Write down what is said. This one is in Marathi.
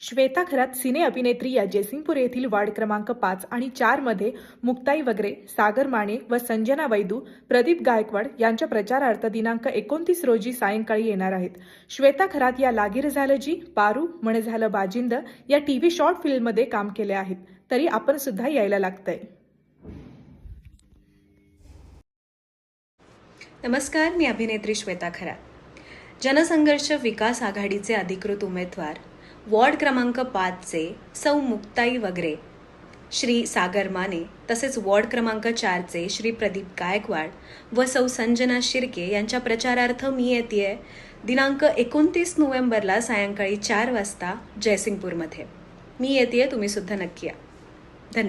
श्वेता खरात सिने अभिनेत्री या जयसिंगपूर येथील वार्ड क्रमांक 5 आणि 4 मध्ये मुक्ताई वगैरे, सागर माने व संजना वैदू, प्रदीप गायकवाड यांच्या प्रचारार्थ दिनांक 29 रोजी सायंकाळी येणार आहेत. श्वेता खरात या लागीर झालं जी, पारू, म्हणे झालं बाजिंद या टीव्ही शॉर्ट फिल्ममध्ये काम केले आहेत. तरी आपण सुद्धा यायला लागतंय. नमस्कार, मी अभिनेत्री श्वेता खरात. जनसंघर्ष विकास आघाडीचे अधिकृत उमेदवार वॉर्ड क्रमांक 5चे सौ मुक्ताई वगैरे, श्री सागर माने तसेच वॉर्ड क्रमांक 4चे श्री प्रदीप गायकवाड व सौ संजना शिर्के यांच्या प्रचारार्थ मी येतेय दिनांक 29 नोव्हेंबरला सायंकाळी 4 वाजता जयसिंगपूरमध्ये. मी येतेय, तुम्ही सुद्धा नक्की या. धन्यवाद.